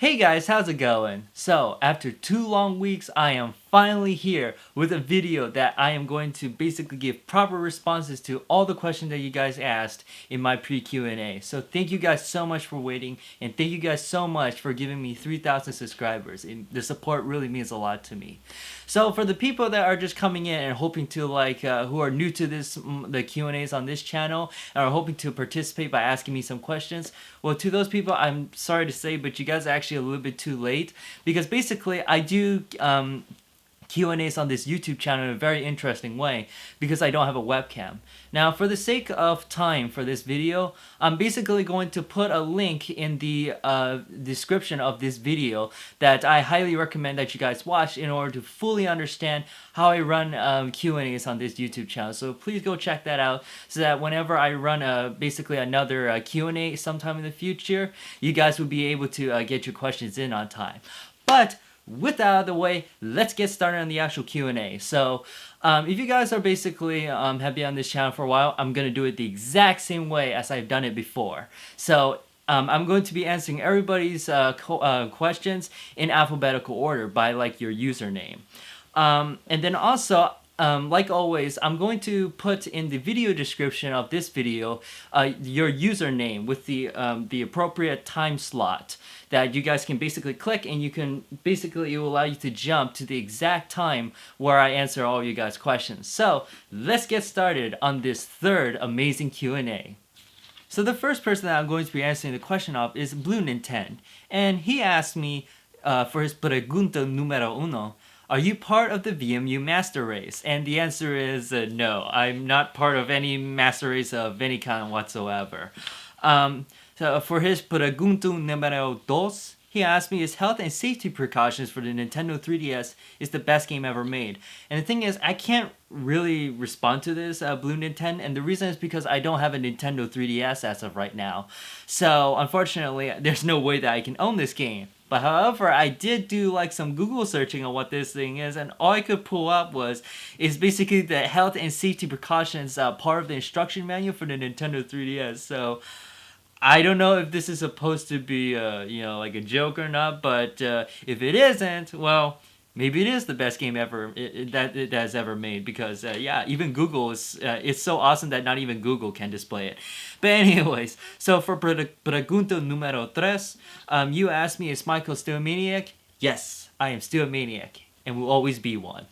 Hey guys, how's it going? So, after 2 long weeks, I am finally here with a video that I am going to basically give proper responses to all the questions that you guys asked in my pre-Q&A. So thank you guys so much for waiting, and thank you guys so much for giving me 3,000 subscribers. The support really means a lot to me. So for the people that are just coming in and hoping to who are new to the Q&As on this channel and are hoping to participate by asking me some questions, well, to those people, I'm sorry to say, but you guys are actually a little bit too late, because basically I do Q&As on this YouTube channel in a very interesting way because I don't have a webcam. Now, for the sake of time for this video, I'm basically going to put a link in the description of this video that I highly recommend that you guys watch in order to fully understand how I run Q&As on this YouTube channel. So please go check that out so that whenever I run basically another Q&A sometime in the future, you guys will be able to get your questions in on time. But with that out of the way, let's get started on the actual Q&A. So, if you guys are basically have been on this channel for a while, I'm going to do it the exact same way as I've done it before. So, I'm going to be answering everybody's questions in alphabetical order by your username. And then also, like always, I'm going to put in the video description of this video your username with the appropriate time slot that you guys can basically click, and it will allow you to jump to the exact time where I answer all you guys' questions. So let's get started on this third amazing Q&A. So the first person that I'm going to be answering the question of is BlueNinten, and he asked me for his pregunta numero uno, are you part of the VMU Master Race? And the answer is no, I'm not part of any Master Race of any kind whatsoever. So for his pregunta numero dos, he asked me his health and safety precautions for the Nintendo 3DS is the best game ever made. And the thing is, I can't really respond to this, BlueNinten, and the reason is because I don't have a Nintendo 3DS as of right now. So unfortunately, there's no way that I can own this game. But however, I did do some Google searching on what this thing is, and all I could pull up is basically the health and safety precautions part of the instruction manual for the Nintendo 3DS. So I don't know if this is supposed to be like a joke or not, but if it isn't, well, maybe it is the best game ever that it has ever made, because yeah, even Google is it's so awesome that not even Google can display it. But anyways, so for pregunta numero tres, you asked me, is Michael still a maniac? Yes, I am still a maniac and will always be one.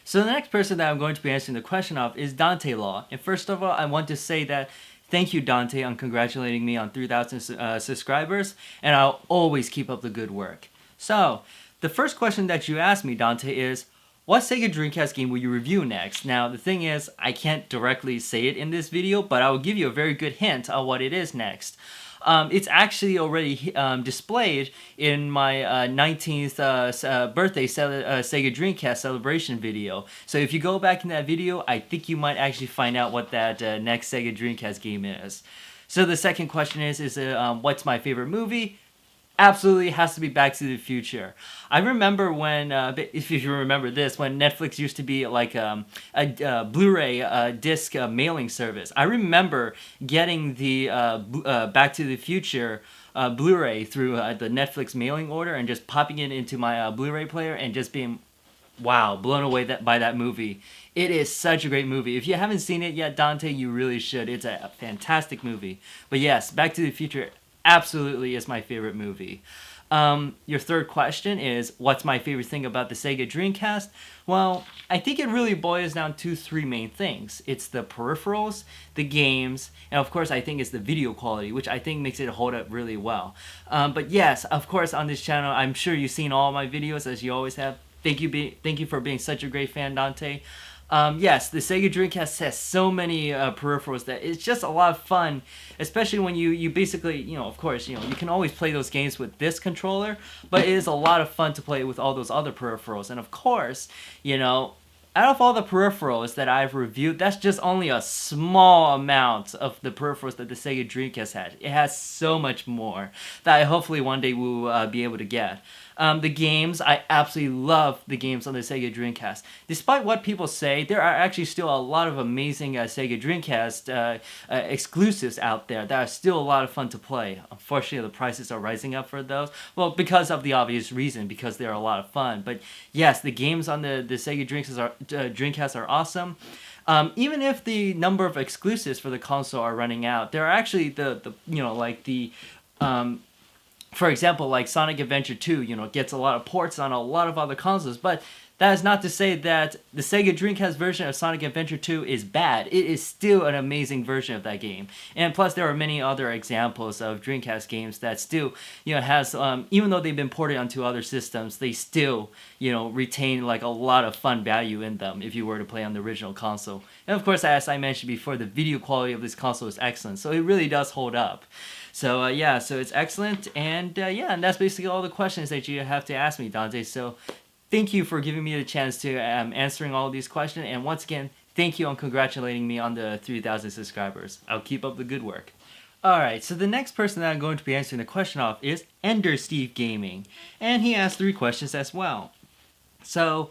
So the next person that I'm going to be answering the question of is Dante Law. And first of all, I want to say that thank you, Dante, on congratulating me on 3,000 subscribers, and I'll always keep up the good work. So, the first question that you asked me, Dante, is, what Sega Dreamcast game will you review next? Now, the thing is, I can't directly say it in this video, but I will give you a very good hint on what it is next. It's actually already displayed in my 19th birthday Sega Dreamcast celebration video. So if you go back in that video, I think you might actually find out what that next Sega Dreamcast game is. So the second question is what's my favorite movie? Absolutely has to be Back to the Future. I remember when, if you remember this, when Netflix used to be like a Blu-ray disc mailing service. I remember getting the Back to the Future Blu-ray through the Netflix mailing order and just popping it into my Blu-ray player and just being, wow, blown away by that movie. It is such a great movie. If you haven't seen it yet, Dante, you really should. It's a fantastic movie. But yes, Back to the Future absolutely is my favorite movie. Your third question is, what's my favorite thing about the Sega Dreamcast? Well, I think it really boils down to three main things. It's the peripherals, the games, and of course I think it's the video quality, which I think makes it hold up really well. But yes, of course on this channel, I'm sure you've seen all my videos as you always have. Thank you for being such a great fan, Dante. Yes, the Sega Dreamcast has so many peripherals that it's just a lot of fun, especially when you basically, of course, you can always play those games with this controller, but it is a lot of fun to play with all those other peripherals. And of course, out of all the peripherals that I've reviewed, that's just only a small amount of the peripherals that the Sega Dreamcast had. It has so much more that I hopefully one day will be able to get. The games, I absolutely love the games on the Sega Dreamcast. Despite what people say, there are actually still a lot of amazing Sega Dreamcast exclusives out there that are still a lot of fun to play. Unfortunately, the prices are rising up for those. Well, because of the obvious reason, because they're a lot of fun. But yes, the games on the Sega Dreamcast are awesome. Even if the number of exclusives for the console are running out, there are actually for example, like Sonic Adventure 2, gets a lot of ports on a lot of other consoles, but that is not to say that the Sega Dreamcast version of Sonic Adventure 2 is bad. It is still an amazing version of that game. And plus, there are many other examples of Dreamcast games that still, has, even though they've been ported onto other systems, they still, retain like a lot of fun value in them if you were to play on the original console. And of course, as I mentioned before, the video quality of this console is excellent, so it really does hold up. So so it's excellent, and and that's basically all the questions that you have to ask me, Dante. So thank you for giving me the chance to answering all of these questions, and once again, thank you on congratulating me on the 3,000 subscribers. I'll keep up the good work. Alright, so the next person that I'm going to be answering the question of is Ender Steve Gaming, and he asked 3 questions as well. So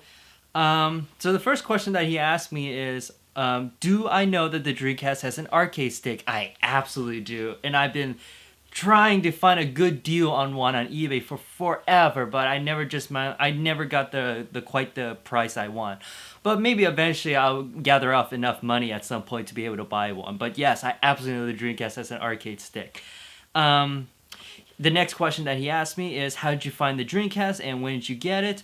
the first question that he asked me is, do I know that the Dreamcast has an arcade stick? I absolutely do, and I've been trying to find a good deal on one on eBay for forever, but I never got quite the price I want. But maybe eventually I'll gather up enough money at some point to be able to buy one. But yes, I absolutely know the Dreamcast has an arcade stick. The next question that he asked me is, how did you find the Dreamcast and when did you get it?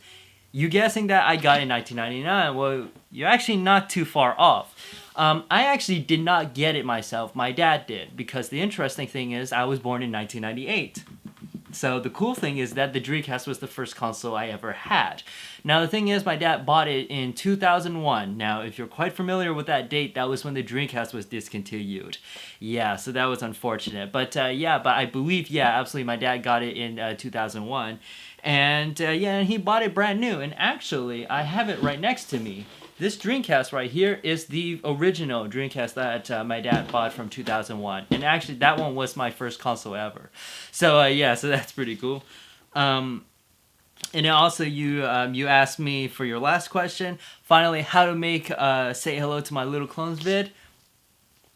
You guessing that I got it in 1999? Well, you're actually not too far off. I actually did not get it myself. My dad did, because the interesting thing is I was born in 1998. So the cool thing is that the Dreamcast was the first console I ever had. Now the thing is, my dad bought it in 2001. Now if you're quite familiar with that date, that was when the Dreamcast was discontinued. Yeah, so that was unfortunate. But I believe, absolutely, my dad got it in 2001. And and he bought it brand new. And actually, I have it right next to me. This Dreamcast right here is the original Dreamcast that my dad bought from 2001. And actually, that one was my first console ever. So so that's pretty cool. And then also you asked me for your last question, finally, how to make Say Hello to My Little Clones vid.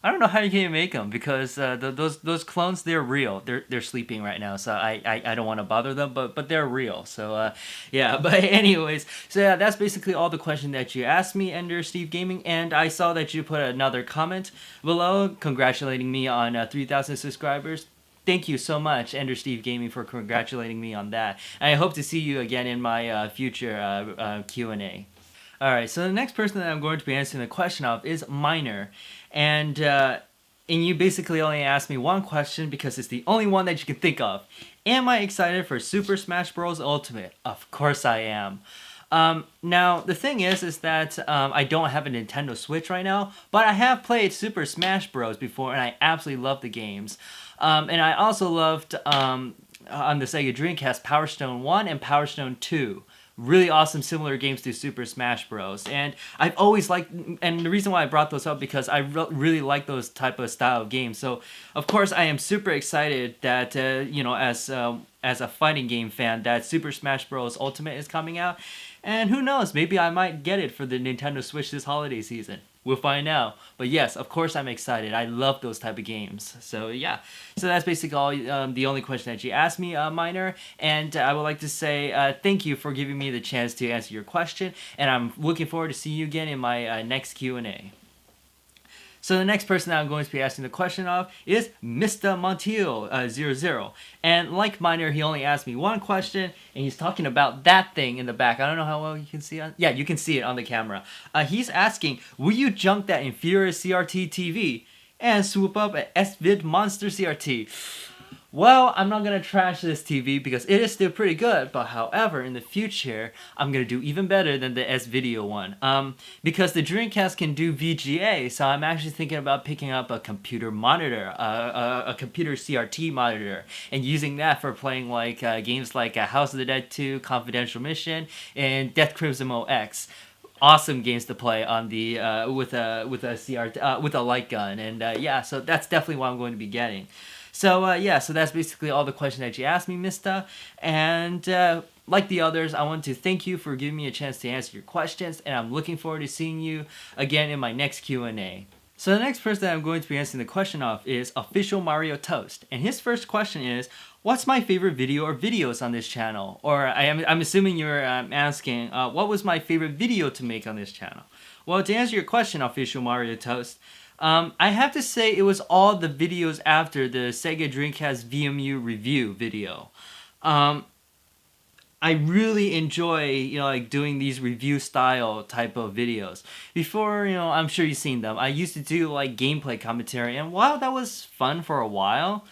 I don't know how you can make them, because those clones, they're real. They're sleeping right now, so I don't want to bother them, but they're real. So but anyways, so that's basically all the question that you asked me, Ender Steve Gaming, and I saw that you put another comment below congratulating me on 3,000 subscribers. Thank you so much, Ender Steve Gaming, for congratulating me on that. I hope to see you again in my future Q&A. Alright, so the next person that I'm going to be answering the question of is Miner. And you basically only asked me one question because it's the only one that you can think of. Am I excited for Super Smash Bros. Ultimate? Of course I am. Now, the thing is that I don't have a Nintendo Switch right now, but I have played Super Smash Bros. Before, and I absolutely love the games. And I also loved, on the Sega Dreamcast, Power Stone 1 and Power Stone 2. Really awesome, similar games to Super Smash Bros. And I've always liked, and the reason why I brought those up, because I really like those type of style of games. So, of course, I am super excited that, as a fighting game fan, that Super Smash Bros. Ultimate is coming out. And who knows, maybe I might get it for the Nintendo Switch this holiday season. We'll find out. But yes, of course I'm excited. I love those type of games. So yeah. So that's basically all the only question that you asked me, Miner. And I would like to say thank you for giving me the chance to answer your question. And I'm looking forward to seeing you again in my next Q&A. So the next person that I'm going to be asking the question of is Mr. Montiel 00. And like Miner, he only asked me one question, and he's talking about that thing in the back. I don't know how well you can see it. Yeah, you can see it on the camera. He's asking, will you junk that inferior CRT TV and swoop up an S-Vid Monster CRT? Well, I'm not going to trash this TV because it is still pretty good, but however, in the future, I'm going to do even better than the S-Video one. Because the Dreamcast can do VGA, so I'm actually thinking about picking up a computer monitor, a computer CRT monitor, and using that for playing like games like House of the Dead 2, Confidential Mission, and Death Crimson OX. Awesome games to play on the with a CRT with a light gun, and so that's definitely what I'm going to be getting. So yeah, so that's basically all the questions that you asked me, Mista. And like the others, I want to thank you for giving me a chance to answer your questions, and I'm looking forward to seeing you again in my next Q&A. So the next person that I'm going to be answering the question of is Official Mario Toast, and his first question is, what's my favorite video or videos on this channel? Or I'm assuming you're asking, what was my favorite video to make on this channel? Well, to answer your question, Official Mario Toast, I have to say it was all the videos after the Sega Dreamcast VMU review video. I really enjoy, like doing these review style type of videos. Before, I'm sure you've seen them. I used to do like gameplay commentary, and while that was fun for a while,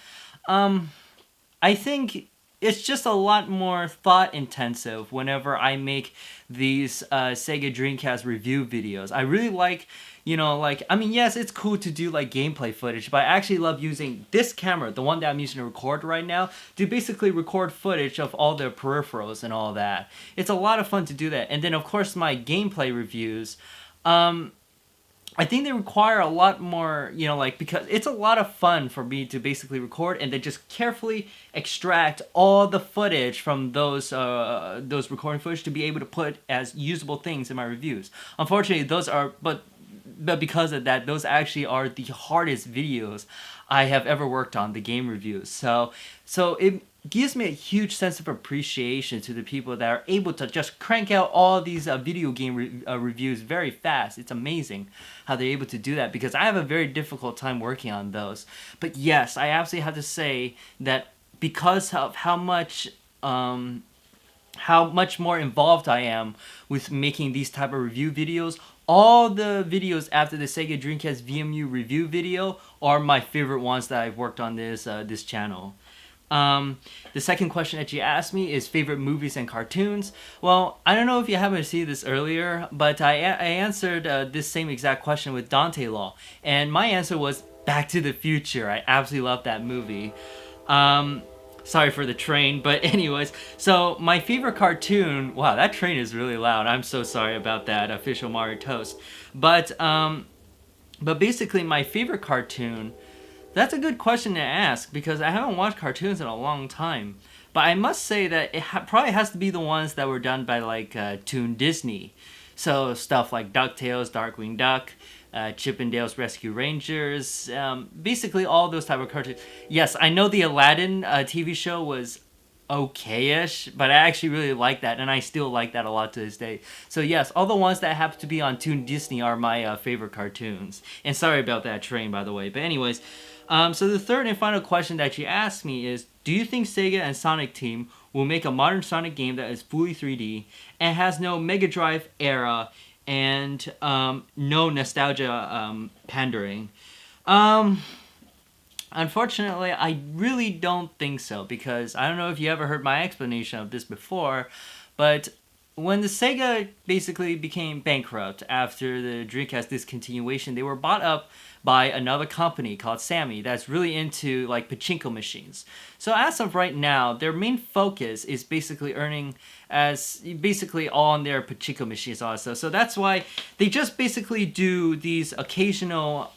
I think it's just a lot more thought intensive whenever I make these Sega Dreamcast review videos. I really like, yes, it's cool to do like gameplay footage, but I actually love using this camera, the one that I'm using to record right now, to basically record footage of all the peripherals and all that. It's a lot of fun to do that. And then of course my gameplay reviews, I think they require a lot more, because it's a lot of fun for me to basically record and then just carefully extract all the footage from those recording footage to be able to put as usable things in my reviews. Unfortunately, but because of that, those actually are the hardest videos I have ever worked on, the game reviews. So it gives me a huge sense of appreciation to the people that are able to just crank out all these video game reviews very fast. It's amazing how they're able to do that, because I have a very difficult time working on those. But yes, I absolutely have to say that because of how much more involved I am with making these type of review videos, all the videos after the Sega Dreamcast VMU review video are my favorite ones that I've worked on this channel. The second question that you asked me is favorite movies and cartoons. Well, I don't know if you happened to see this earlier, but I answered this same exact question with Dante Law, and my answer was Back to the Future. I absolutely love that movie. Sorry for the train, but anyways, so my favorite cartoon, wow, that train is really loud. I'm so sorry about that, Official Mario Toast. But basically my favorite cartoon, that's a good question to ask, because I haven't watched cartoons in a long time. But I must say that it probably has to be the ones that were done by like Toon Disney. So stuff like DuckTales, Darkwing Duck, Chip 'n Dale's Rescue Rangers, basically all those type of cartoons. Yes, I know the Aladdin TV show was okay-ish, but I actually really like that, and I still like that a lot to this day. So yes, all the ones that happen to be on Toon Disney are my favorite cartoons. And sorry about that train, by the way. But anyways, so the third and final question that you asked me is, do you think Sega and Sonic Team will make a modern Sonic game that is fully 3D and has no Mega Drive era and no nostalgia pandering? Unfortunately, I really don't think so, because I don't know if you ever heard my explanation of this before, but when the Sega basically became bankrupt after the Dreamcast discontinuation, they were bought up by another company called Sammy that's really into like pachinko machines. So as of right now, their main focus is basically earning as basically on their pachinko machines also. So that's why they just basically do these occasional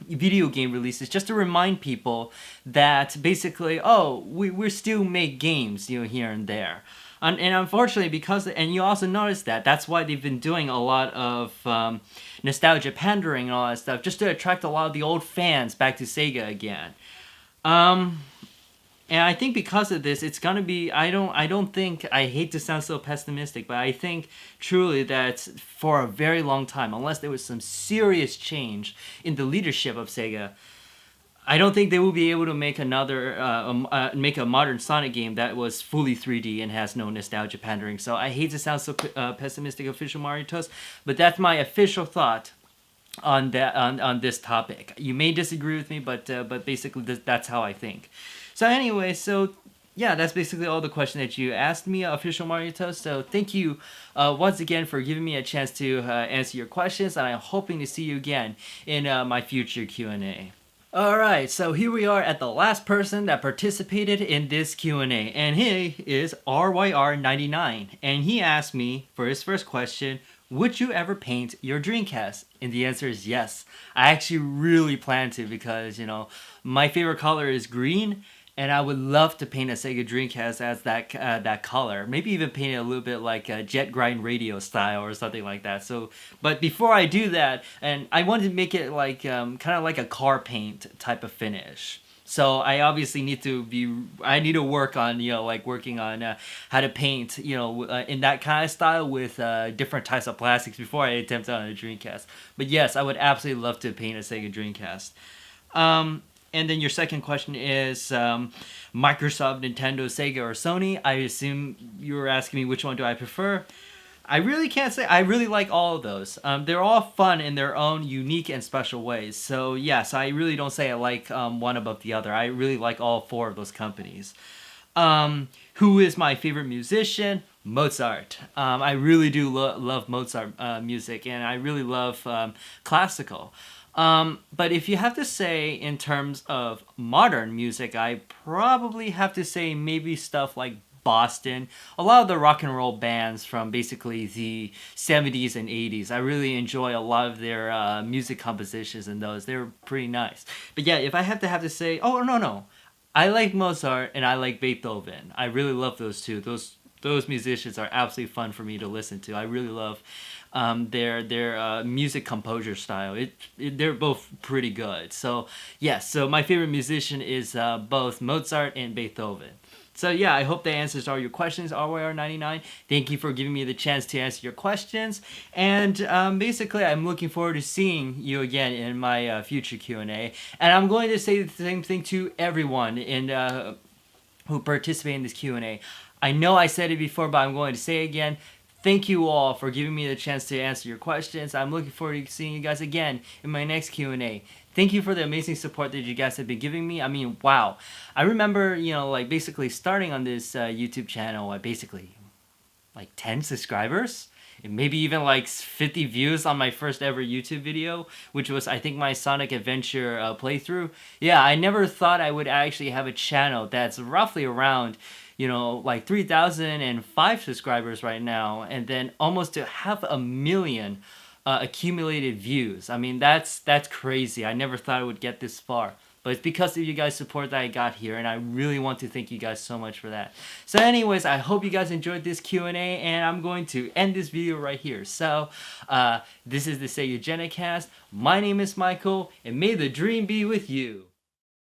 video game releases just to remind people that basically, we still make games, here and there. And unfortunately, and you also notice that's why they've been doing a lot of nostalgia pandering and all that stuff, just to attract a lot of the old fans back to Sega again. And I think because of this, it's gonna be, I hate to sound so pessimistic, but I think truly that for a very long time, unless there was some serious change in the leadership of Sega, I don't think they will be able to make make a modern Sonic game that was fully 3D and has no nostalgia pandering. So I hate to sound so pessimistic, Official Mario Toast, but that's my official thought on that on this topic. You may disagree with me, but basically that's how I think. So anyway, yeah, that's basically all the questions that you asked me, Official Mario Toast. So thank you once again for giving me a chance to answer your questions, and I'm hoping to see you again in my future Q&A. Alright, so here we are at the last person that participated in this Q&A, and he is RYR99, and he asked me, for his first question, would you ever paint your Dreamcast? And the answer is yes. I actually really plan to because, my favorite color is green, and I would love to paint a Sega Dreamcast as that color. Maybe even paint it a little bit like a Jet Grind Radio style or something like that. So, but before I do that, and I wanted to make it like kind of like a car paint type of finish. So I obviously I need to work on, working on how to paint, in that kind of style with different types of plastics before I attempt it on a Dreamcast. But yes, I would absolutely love to paint a Sega Dreamcast. And then your second question is Microsoft, Nintendo, Sega, or Sony. I assume you were asking me which one do I prefer. I really can't say. I really like all of those. They're all fun in their own unique and special ways. So yes, I really don't say I like one above the other. I really like all four of those companies. Who is my favorite musician? Mozart. I really do love Mozart music, and I really love classical. But if you have to say in terms of modern music, I probably have to say maybe stuff like Boston, a lot of the rock and roll bands from basically the 70s and 80s. I really enjoy a lot of their music compositions in those. They're pretty nice. But yeah, if I have to say, oh no, I like Mozart and I like Beethoven. I really love those two. Those musicians are absolutely fun for me to listen to. I really love their music composure style. They're both pretty good. So yes, so my favorite musician is both Mozart and Beethoven. So yeah, I hope that answers all your questions, RYR99. Thank you for giving me the chance to answer your questions. And basically, I'm looking forward to seeing you again in my future Q&A. And I'm going to say the same thing to everyone who participate in this Q&A. I know I said it before, but I'm going to say it again. Thank you all for giving me the chance to answer your questions. I'm looking forward to seeing you guys again in my next Q&A. Thank you for the amazing support that you guys have been giving me. I mean, wow. I remember, basically starting on this YouTube channel at basically 10 subscribers. And maybe even 50 views on my first ever YouTube video, which was, I think, my Sonic Adventure playthrough. Yeah, I never thought I would actually have a channel that's roughly around 3,005 subscribers right now, and then almost to 500,000 accumulated views. I mean, that's crazy. I never thought I would get this far. But it's because of you guys' support that I got here, and I really want to thank you guys so much for that. So anyways, I hope you guys enjoyed this Q&A, and I'm going to end this video right here. So, this is the Sega GeneCast. My name is Michael, and may the dream be with you.